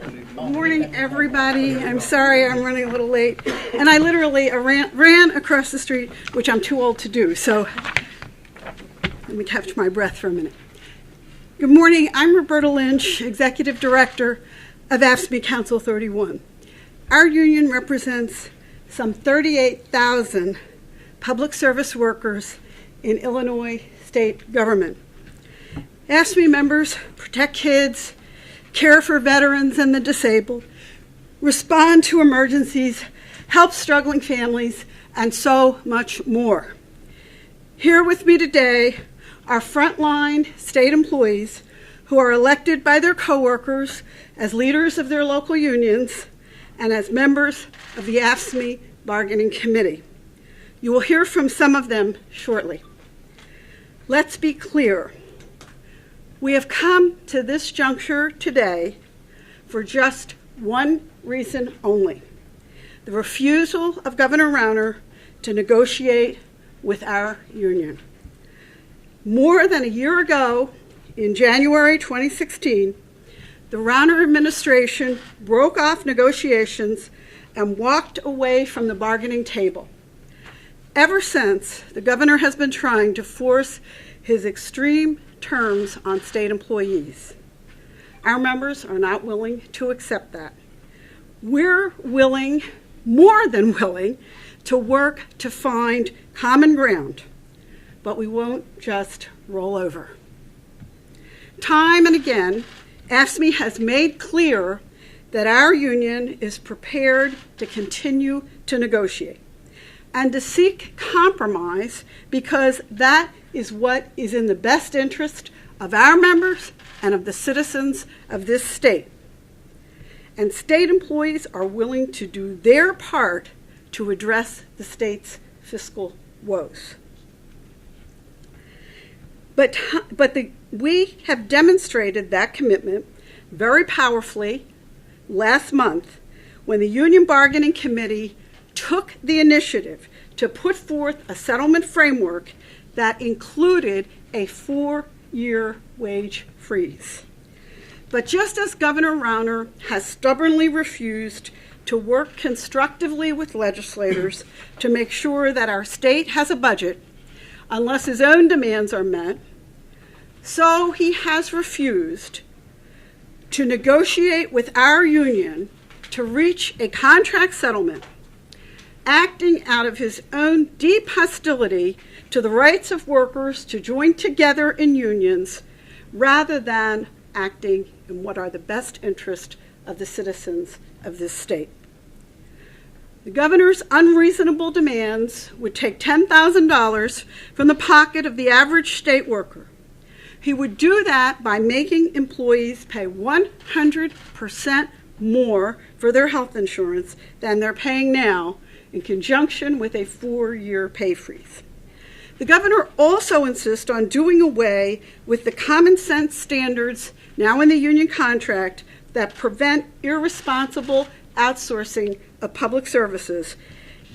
Good morning, everybody. I'm sorry I'm running a little late. And I literally ran across the street, which I'm too old to do, so let me catch my breath for a minute. Good morning. I'm Roberta Lynch, Executive Director of AFSCME Council 31. Our union represents some 38,000 public service workers in Illinois state government. AFSCME members protect kids, care for veterans and the disabled, respond to emergencies, help struggling families, and so much more. Here with me today are Frontline state employees who are elected by their coworkers as leaders of their local unions and as members of the AFSCME Bargaining Committee. You will hear from some of them shortly. Let's be clear. We have come to this juncture today for just one reason only: the refusal of Governor Rauner to negotiate with our union. More than a year ago, in January 2016, the Rauner administration broke off negotiations and walked away from the bargaining table. Ever since, the governor has been trying to force his extreme terms on state employees. Our members are not willing to accept that. We're willing, more than willing, to work to find common ground, but we won't just roll over. Time and again, AFSCME has made clear that our union is prepared to continue to negotiate and to seek compromise because that is what is in the best interest of our members and of the citizens of this state. And state employees are willing to do their part to address the state's fiscal woes. We have demonstrated that commitment very powerfully last month when the Union Bargaining Committee took the initiative to put forth a settlement framework that included a 4-year wage freeze. But just as Governor Rauner has stubbornly refused to work constructively with legislators to make sure that our state has a budget unless his own demands are met, so he has refused to negotiate with our union to reach a contract settlement, acting out of his own deep hostility to the rights of workers to join together in unions rather than acting in what are the best interests of the citizens of this state. The governor's unreasonable demands would take $10,000 from the pocket of the average state worker. He would do that by making employees pay 100% more for their health insurance than they're paying now, in conjunction with a 4-year pay freeze. The governor also insists on doing away with the common sense standards now in the union contract that prevent irresponsible outsourcing of public services,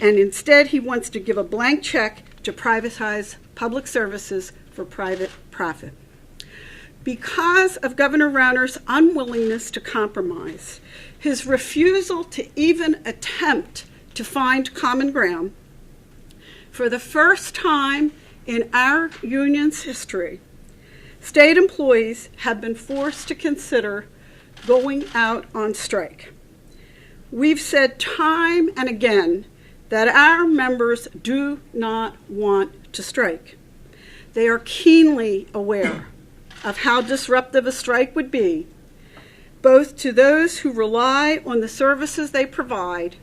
and instead he wants to give a blank check to privatize public services for private profit. Because of Governor Rauner's unwillingness to compromise, his refusal to even attempt to find common ground, for the first time in our union's history, state employees have been forced to consider going out on strike. We've said time and again that our members do not want to strike. They are keenly aware of how disruptive a strike would be, both to those who rely on the services they provide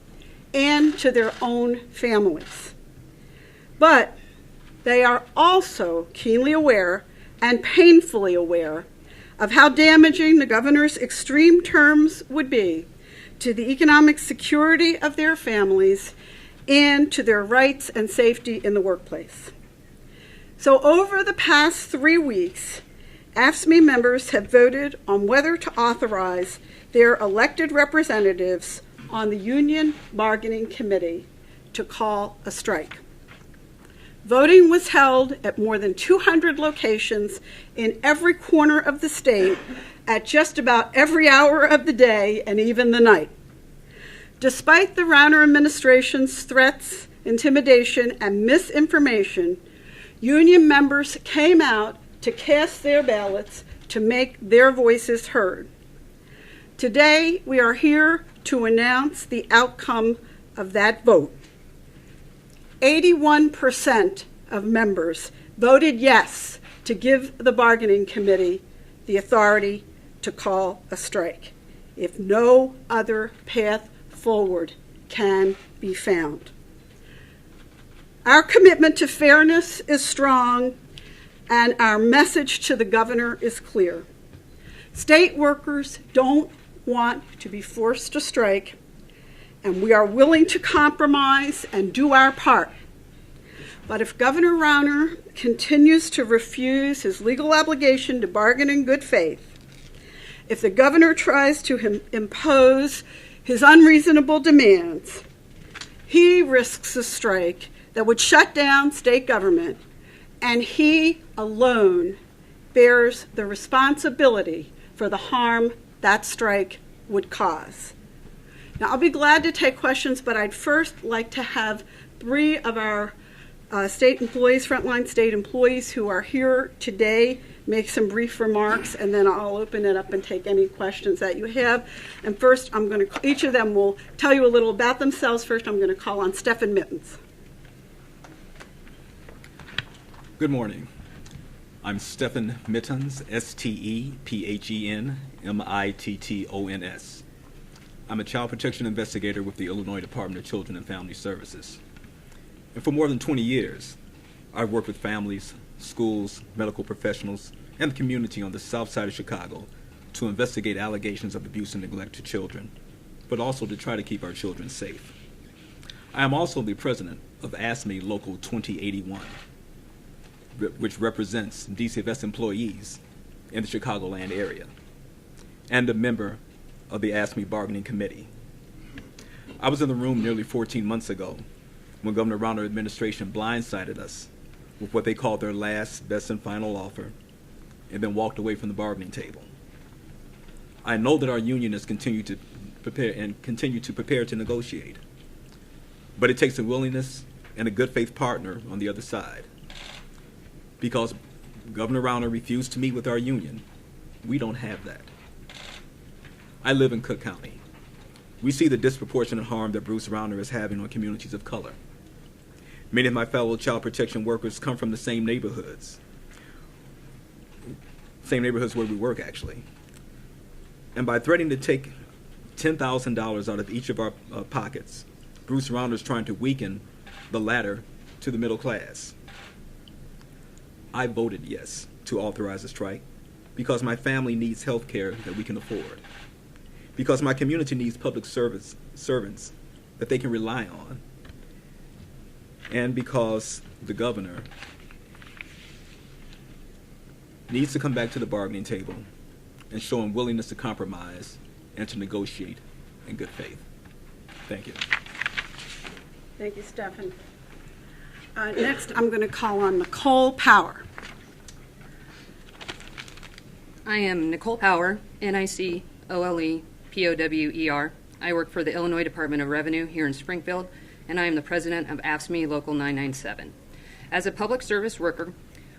and to their own families. But they are also keenly aware and painfully aware of how damaging the governor's extreme terms would be to the economic security of their families and to their rights and safety in the workplace. So over the past 3 weeks, AFSCME members have voted on whether to authorize their elected representatives on the Union Bargaining Committee to call a strike. Voting was held at more than 200 locations in every corner of the state at just about every hour of the day and even the night. Despite the Rauner administration's threats, intimidation, and misinformation, union members came out to cast their ballots to make their voices heard. Today, we are here to announce the outcome of that vote. 81% of members voted yes to give the bargaining committee the authority to call a strike if no other path forward can be found. Our commitment to fairness is strong, and our message to the governor is clear. State workers don't want to be forced to strike, and we are willing to compromise and do our part. But if Governor Rauner continues to refuse his legal obligation to bargain in good faith, if the governor tries to impose his unreasonable demands, he risks a strike that would shut down state government, and he alone bears the responsibility for the harm that strike would cause. Now, I'll be glad to take questions, but I'd first like to have three of our state employees, Frontline state employees who are here today, make some brief remarks, and then I'll open it up and take any questions that you have. And first, each of them will tell you a little about themselves. First, I'm going to call on Stephen Mittens. Good morning. I'm Stephen Mittens, STEPHENMITTONS. I'm a child protection investigator with the Illinois Department of Children and Family Services. And for more than 20 years, I've worked with families, schools, medical professionals, and the community on the south side of Chicago to investigate allegations of abuse and neglect to children, but also to try to keep our children safe. I am also the president of AFSCME Local 2081, which represents DCFS employees in the Chicagoland area, and a member of the AFSCME Bargaining Committee. I was in the room nearly 14 months ago when Governor Rauner administration blindsided us with what they called their last, best, and final offer, and then walked away from the bargaining table. I know that our union has continued to prepare to negotiate, but it takes a willingness and a good faith partner on the other side. Because Governor Rauner refused to meet with our union, we don't have that. I live in Cook County. We see the disproportionate harm that Bruce Rauner is having on communities of color. Many of my fellow child protection workers come from the same neighborhoods where we work, actually. And by threatening to take $10,000 out of each of our pockets, Bruce Rauner is trying to weaken the ladder to the middle class. I voted yes to authorize a strike because my family needs health care that we can afford, because my community needs public servants that they can rely on, and because the governor needs to come back to the bargaining table and show him willingness to compromise and to negotiate in good faith. Thank you. Thank you, Stephen. Next, I'm going to call on Nicole Power. I am Nicole Power, NICOLEPOWER. I work for the Illinois Department of Revenue here in Springfield, and I am the president of AFSCME Local 997. As a public service worker,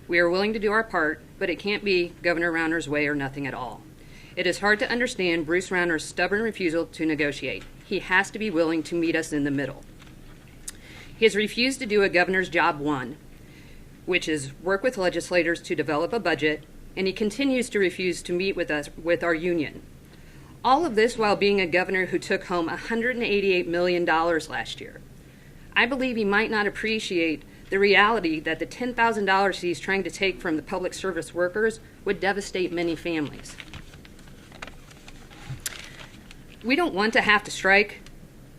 we are willing to do our part, but it can't be Governor Rauner's way or nothing at all. It is hard to understand Bruce Rauner's stubborn refusal to negotiate. He has to be willing to meet us in the middle. He has refused to do a governor's job one, which is work with legislators to develop a budget, and he continues to refuse to meet with our union. All of this while being a governor who took home $188 million last year. I believe he might not appreciate the reality that the $10,000 he's trying to take from the public service workers would devastate many families. We don't want to have to strike.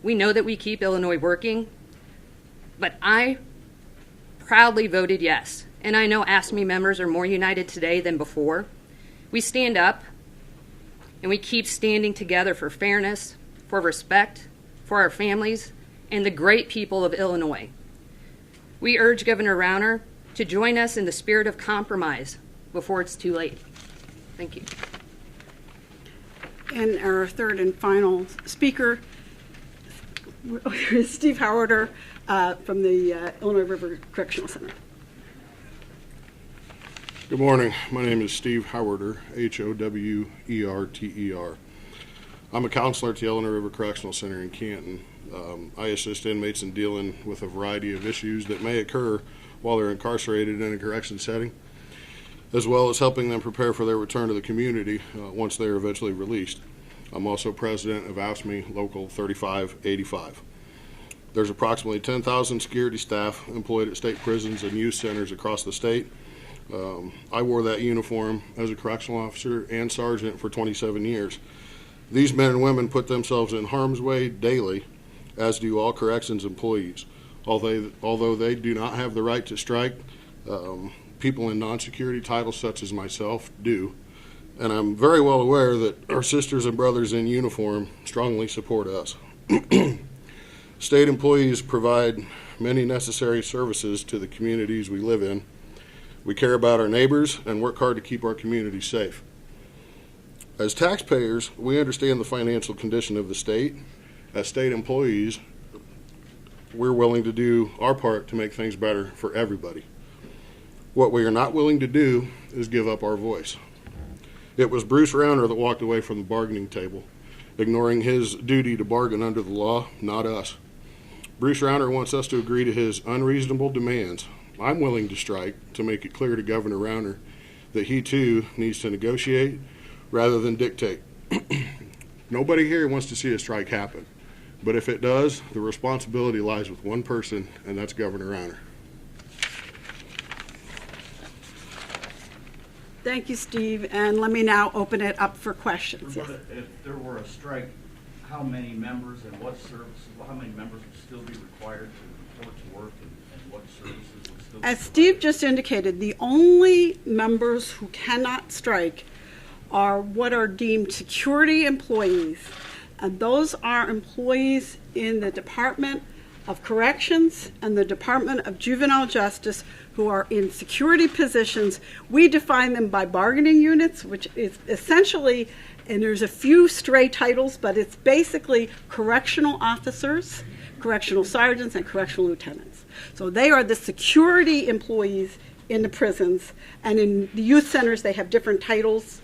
We know that we keep Illinois working. But I proudly voted yes, and I know AFSCME members are more united today than before. We stand up, and we keep standing together for fairness, for respect, for our families, and the great people of Illinois. We urge Governor Rauner to join us in the spirit of compromise before it's too late. Thank you. And our third and final speaker is Steve Howarder from the Illinois River Correctional Center. Good morning. My name is Steve Howarder, Howerter. I'm a counselor at the Illinois River Correctional Center in Canton. I assist inmates in dealing with a variety of issues that may occur while they're incarcerated in a correction setting, as well as helping them prepare for their return to the community once they are eventually released. I'm also president of AFSCME Local 3585. There's approximately 10,000 security staff employed at state prisons and youth centers across the state. I wore that uniform as a correctional officer and sergeant for 27 years. These men and women put themselves in harm's way daily, as do all corrections employees. Although they do not have the right to strike, people in non-security titles such as myself do. And I'm very well aware that our sisters and brothers in uniform strongly support us. State employees provide many necessary services to the communities we live in. We care about our neighbors and work hard to keep our communities safe. As taxpayers, we understand the financial condition of the state. As state employees, we're willing to do our part to make things better for everybody. What we are not willing to do is give up our voice. It was Bruce Rauner that walked away from the bargaining table, ignoring his duty to bargain under the law, not us. Bruce Rauner wants us to agree to his unreasonable demands. I'm willing to strike to make it clear to Governor Rauner that he too needs to negotiate rather than dictate. Nobody here wants to see a strike happen, but if it does, the responsibility lies with one person, and that's Governor Rauner. Thank you, Steve, and let me now open it up for questions. Roberta, if there were a strike, how many members and what services, how many members would still be required to report to work, and what services would still be As required? Steve just indicated, the only members who cannot strike are what are deemed security employees, and those are employees in the Department of Corrections and the Department of Juvenile Justice who are in security positions. We define them by bargaining units, which is essentially, and there's a few stray titles, but it's basically correctional officers, correctional sergeants, and correctional lieutenants. So they are the security employees in the prisons, and in the youth centers they have different titles,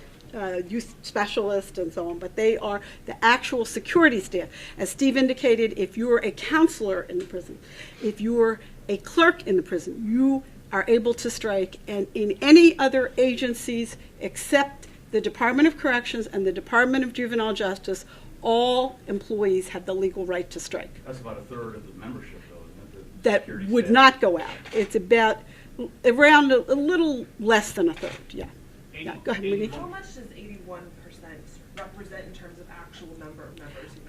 youth specialist and so on, but they are the actual security staff. As Steve indicated, if you're a counselor in the prison, if you're a clerk in the prison, you are able to strike, and in any other agencies except the Department of Corrections and the Department of Juvenile Justice, all employees have the legal right to strike. That's about a third of the membership, though, isn't it? That would not go out. It's about around a little less than a third, yeah. Yeah, go ahead, Monique. How much does 81% represent in terms of actual number of members who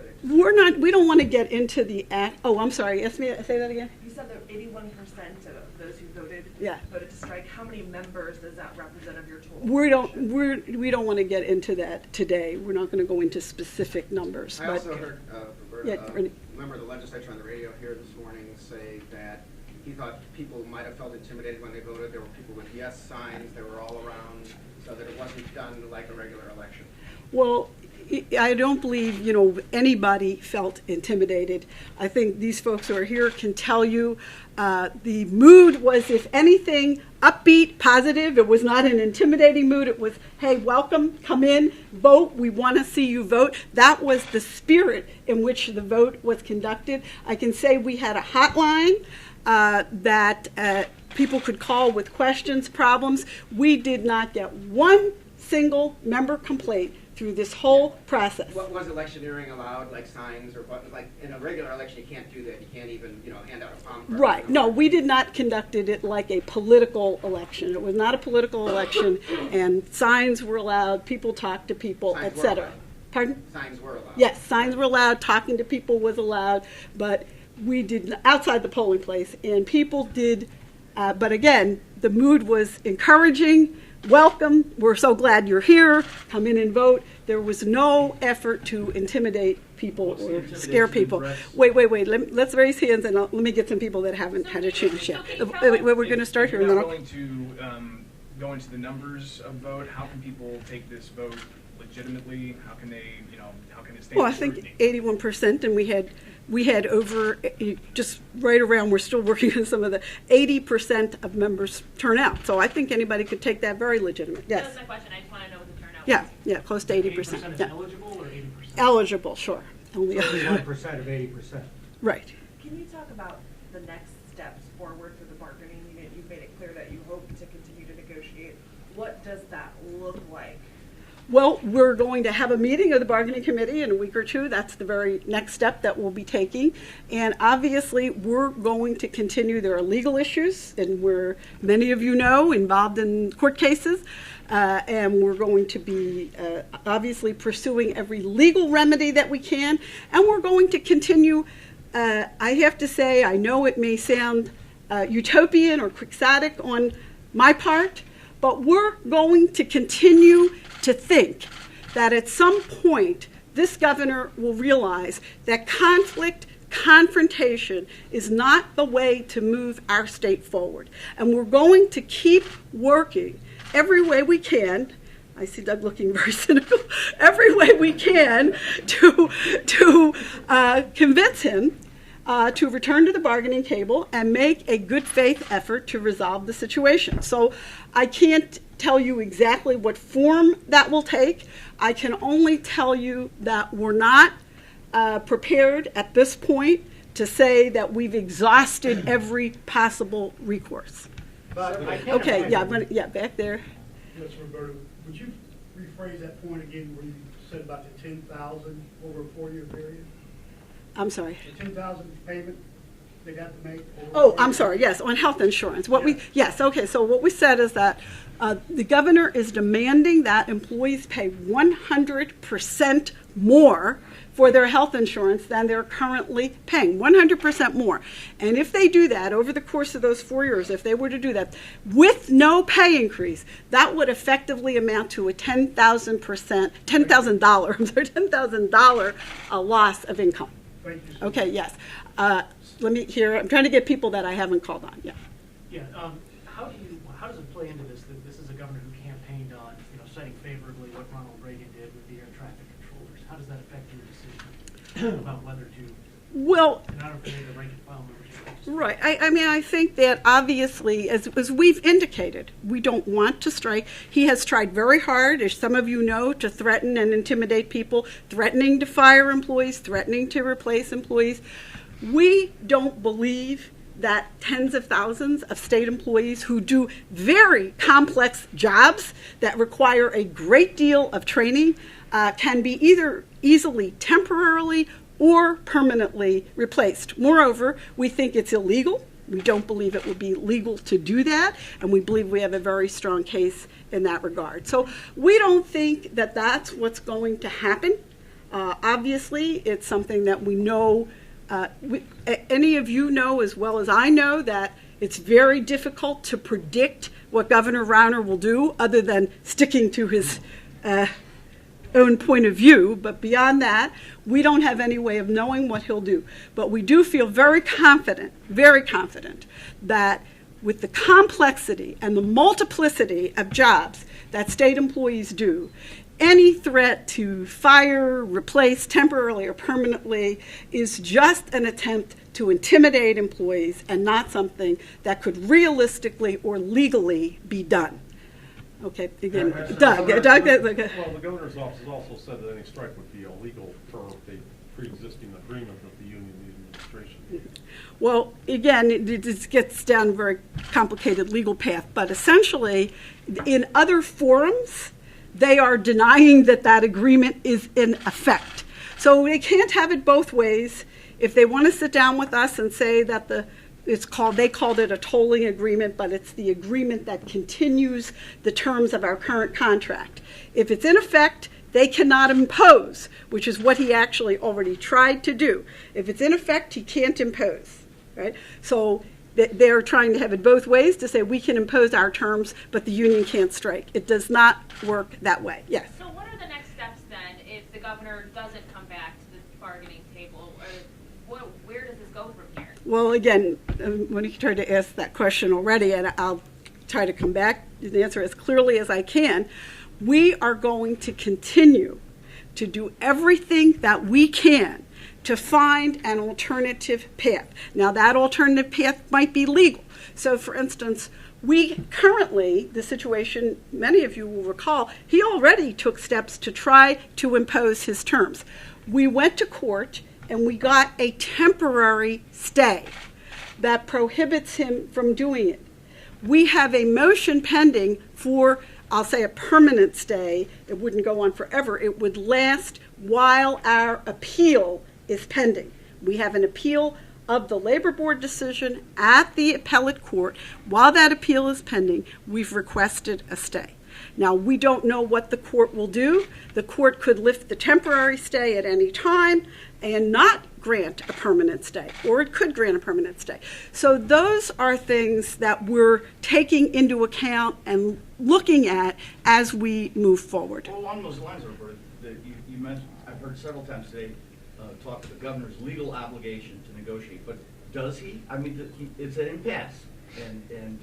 voted? We don't want to get into the act. Oh, I'm sorry. Ask me, say that again. You said that 81% of those who voted voted to strike. How many members does that represent of your total? We don't want to get into that today. We're not going to go into specific numbers. I also heard Roberta, yeah, member of the legislature on the radio here this morning say that he thought people might have felt intimidated when they voted. There were people with yes signs. They were all around, so that it wasn't done like a regular election. Well, I don't believe, anybody felt intimidated. I think these folks who are here can tell you the mood was, if anything, upbeat, positive. It was not an intimidating mood. It was, hey, welcome, come in, vote. We want to see you vote. That was the spirit in which the vote was conducted. I can say we had a hotline that people could call with questions, problems. We did not get one single member complaint through this whole process. What was electioneering allowed, like signs or buttons? Like in a regular election, you can't do that. You can't even, hand out a palm card. Right. No, we did not conduct it like a political election. It was not a political election, and signs were allowed, people talked to people, etc. Pardon? Signs were allowed. Yes, signs were allowed, talking to people was allowed, but we did, outside the polling place, and people did, but again, the mood was encouraging. welcome. We're so glad you're here. Come in and vote. There was no effort to intimidate people or scare people. Wait. Let's raise hands and let me get some people that haven't had a chance yet. We're going to start here. If And you're then not willing to go into the numbers of vote, how can people take this vote legitimately? How can they, how can it stand? Well, I think 81%, and we had over, just right around, we're still working on some of the 80% of members turn out. So I think anybody could take that very legitimate. Yes. That was my question. I just want to know what the turnout was. Yeah, close to 80%. 80% is Yeah. eligible or 80%? Eligible, sure. Only 1% of 80%. Right. Can you talk about the next steps forward for the bargaining unit? You've made it clear that you hope to continue to negotiate. What does that look like? Well, we're going to have a meeting of the bargaining committee in a week or two. That's the very next step that we'll be taking. And obviously, we're going to continue. There are legal issues, and we're, many of you know, involved in court cases. And we're going to be obviously pursuing every legal remedy that we can. And we're going to continue. I have to say, I know it may sound utopian or quixotic on my part, but we're going to continue to think that at some point this governor will realize that confrontation is not the way to move our state forward. And we're going to keep working every way we can. I see Doug looking very cynical. Every way we can to convince him to return to the bargaining table and make a good faith effort to resolve the situation. So I can't tell you exactly what form that will take. I can only tell you that we're not prepared at this point to say that we've exhausted every possible recourse. Okay, back there. Yes, Roberta, would you rephrase that point again where you said about the 10,000 over a 4-year period? I'm sorry. The 10,000 payment they'd have to make? Oh, I'm sorry. Yes, on health insurance. So what we said is that the governor is demanding that employees pay 100% more for their health insurance than they're currently paying, 100% more. And if they do that over the course of those 4 years, if they were to do that with no pay increase, that would effectively amount to a $10,000 loss of income. Thank you. Okay, yes. Let me hear. I'm trying to get people that I haven't called on. Yeah. Yeah. How does it play into this? That this is a governor who campaigned on, citing favorably what Ronald Reagan did with the air traffic controllers. How does that affect your decision about whether to? Well, and I don't think the rank and file membership. Right. I think that obviously, as we've indicated, we don't want to strike. He has tried very hard, as some of you know, to threaten and intimidate people, threatening to fire employees, threatening to replace employees. We don't believe that tens of thousands of state employees who do very complex jobs that require a great deal of training can be either easily temporarily or permanently replaced. Moreover, we think it's illegal. We don't believe it would be legal to do that, and we believe we have a very strong case in that regard. So we don't think that that's what's going to happen. Obviously, it's something that we know. Any of you know as well as I know that it's very difficult to predict what Governor Rauner will do other than sticking to his own point of view. But beyond that, we don't have any way of knowing what he'll do. But we do feel very confident that with the complexity and the multiplicity of jobs that state employees do, any threat to fire, replace temporarily or permanently is just an attempt to intimidate employees and not something that could realistically or legally be done. Okay, again, Doug. Well, the governor's office has also said that any strike would be illegal per the pre-existing agreement of the union and the administration. Well, again, it gets down a very complicated legal path, but essentially, in other forums, they are denying that agreement is in effect. So they can't have it both ways. If they want to sit down with us and say that they called it a tolling agreement, but it's the agreement that continues the terms of our current contract. If it's in effect, they cannot impose, which is what he actually already tried to do. If it's in effect, he can't impose, right? So they're trying to have it both ways, to say we can impose our terms, but the union can't strike. It does not work that way. Yes. So what are the next steps then if the governor doesn't come back to the bargaining table? Or where does this go from here? Well, again, Monique tried to ask that question already, and I'll try to come back to the answer as clearly as I can. We are going to continue to do everything that we can to find an alternative path. Now, that alternative path might be legal. So, for instance, we currently, the situation, many of you will recall, he already took steps to try to impose his terms. We went to court and we got a temporary stay that prohibits him from doing it. We have a motion pending for, I'll say, a permanent stay. It wouldn't go on forever. It would last while our appeal is pending. We have an appeal of the Labor Board decision at the appellate court. While that appeal is pending, we've requested a stay. Now, we don't know what the court will do. The court could lift the temporary stay at any time and not grant a permanent stay, or it could grant a permanent stay. So those are things that we're taking into account and looking at as we move forward. Well, along those lines, Roberta, you mentioned, I've heard several times today, talk of the governor's legal obligation to negotiate, but does he? I mean, it's an impasse, and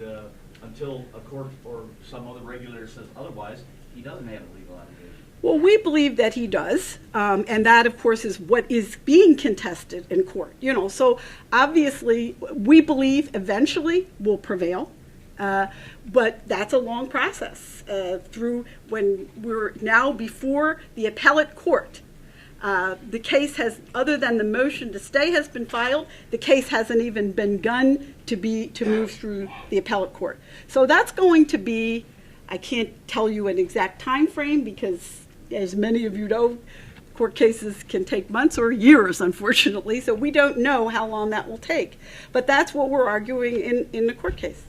until a court or some other regulator says otherwise, he doesn't have a legal obligation. Well, we believe that he does, and that, of course, is what is being contested in court. So obviously, we believe eventually will prevail, but that's a long process through when we're now before the appellate court. The case has, other than the motion to stay has been filed, the case hasn't even begun to move through the appellate court. So that's going to be, I can't tell you an exact time frame because, as many of you know, court cases can take months or years, unfortunately, so we don't know how long that will take. But that's what we're arguing in the court case,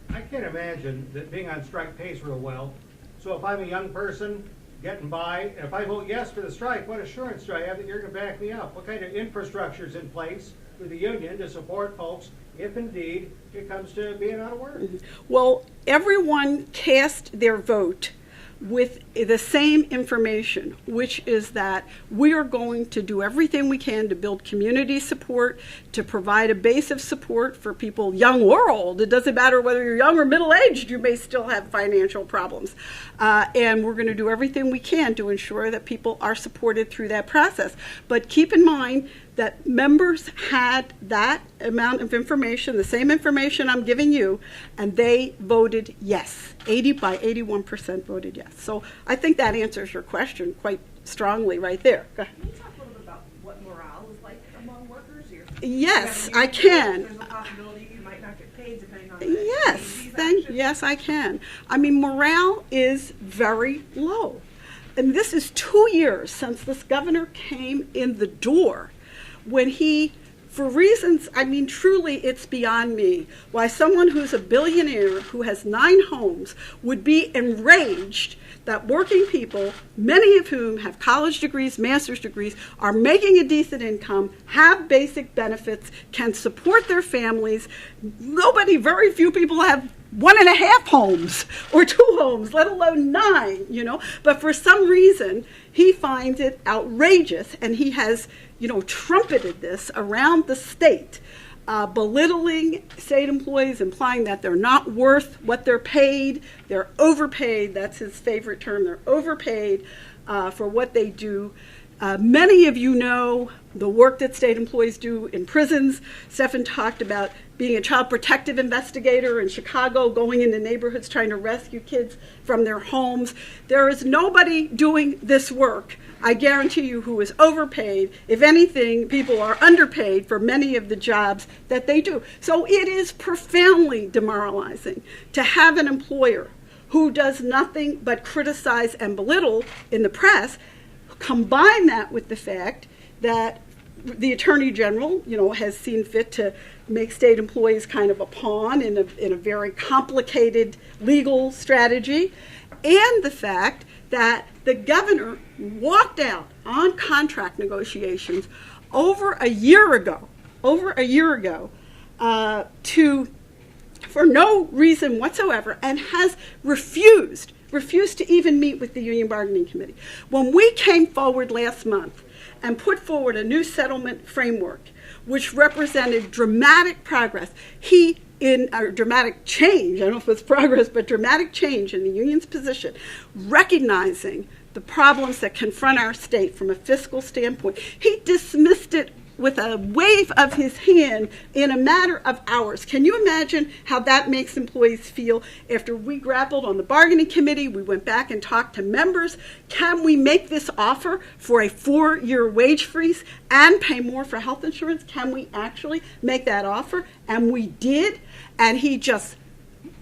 I can't imagine that being on strike pays real well. So if I'm a young person getting by, and if I vote yes for the strike, what assurance do I have that you're going to back me up? What kind of infrastructure is in place for the union to support folks if indeed it comes to being out of work? Well, everyone cast their vote with the same information, which is that we are going to do everything we can to build community support, to provide a base of support for people young or old. It doesn't matter whether you're young or middle-aged, you may still have financial problems. And we're going to do everything we can to ensure that people are supported through that process. But keep in mind that members had that amount of information, the same information I'm giving you, and they voted yes. 81% voted yes. So I think that answers your question quite strongly right there. Go ahead. Can you talk a little bit about what morale is like among workers? Yes, I can. There's a possibility you might not get paid depending on Yes, I can. I mean, morale is very low. And this is 2 years since this governor came in the door, when he, for reasons, I mean, truly, it's beyond me, why someone who's a billionaire who has 9 homes would be enraged that working people, many of whom have college degrees, master's degrees, are making a decent income, have basic benefits, can support their families. Very few people have 1.5 homes or 2 homes, let alone 9, But for some reason, he finds it outrageous, and he has, trumpeted this around the state, belittling state employees, implying that they're not worth what they're paid. They're overpaid. That's his favorite term. They're overpaid for what they do. Many of you know the work that state employees do in prisons. Stephan talked about being a child protective investigator in Chicago, going into neighborhoods trying to rescue kids from their homes. There is nobody doing this work, I guarantee you, who is overpaid. If anything, people are underpaid for many of the jobs that they do. So it is profoundly demoralizing to have an employer who does nothing but criticize and belittle in the press. Combine that with the fact that the Attorney General, has seen fit to make state employees kind of a pawn in a very complicated legal strategy, and the fact that the governor walked out on contract negotiations over a year ago, for no reason whatsoever, and has refused to even meet with the Union Bargaining Committee. When we came forward last month and put forward a new settlement framework, which represented dramatic progress, dramatic change, I don't know if it's progress, but dramatic change in the union's position, recognizing the problems that confront our state from a fiscal standpoint, he dismissed it with a wave of his hand in a matter of hours. Can you imagine how that makes employees feel? After we grappled on the bargaining committee, we went back and talked to members. Can we make this offer for a 4-year wage freeze and pay more for health insurance? Can we actually make that offer? And we did, and he just,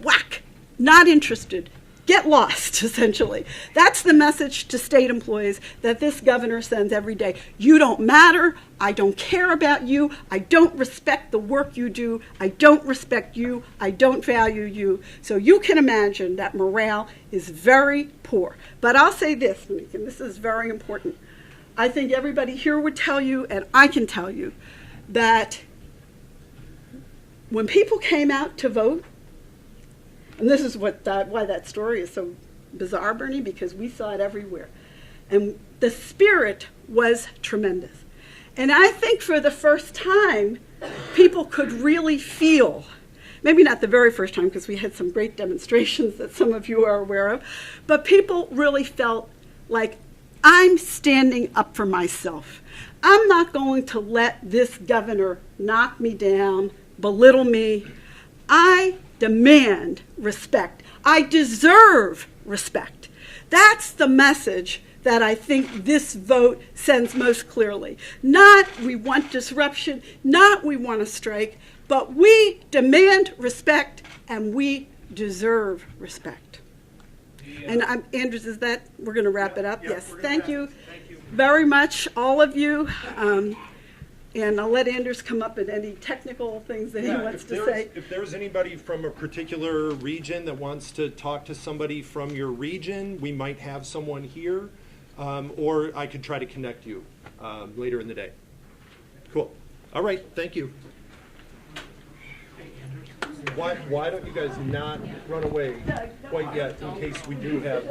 whack, not interested. Get lost, essentially. That's the message to state employees that this governor sends every day. You don't matter. I don't care about you. I don't respect the work you do. I don't respect you. I don't value you. So you can imagine that morale is very poor. But I'll say this, Monique, and this is very important. I think everybody here would tell you, and I can tell you, that when people came out to vote, and this is why that story is so bizarre, Bernie, because we saw it everywhere. And the spirit was tremendous. And I think for the first time, people could really feel, maybe not the very first time, because we had some great demonstrations that some of you are aware of, but people really felt like, I'm standing up for myself. I'm not going to let this governor knock me down, belittle me. I demand respect. I deserve respect. That's the message that I think this vote sends most clearly. Not we want disruption, not we want to strike, but we demand respect and we deserve respect. And Andrews, is that, we're going to wrap it up? Yes, thank you very much, all of you. And I'll let Anders come up with any technical things that he wants to say. If there's anybody from a particular region that wants to talk to somebody from your region, we might have someone here, or I could try to connect you later in the day. Cool. All right, thank you. Why don't you guys not run away quite yet in case we do have...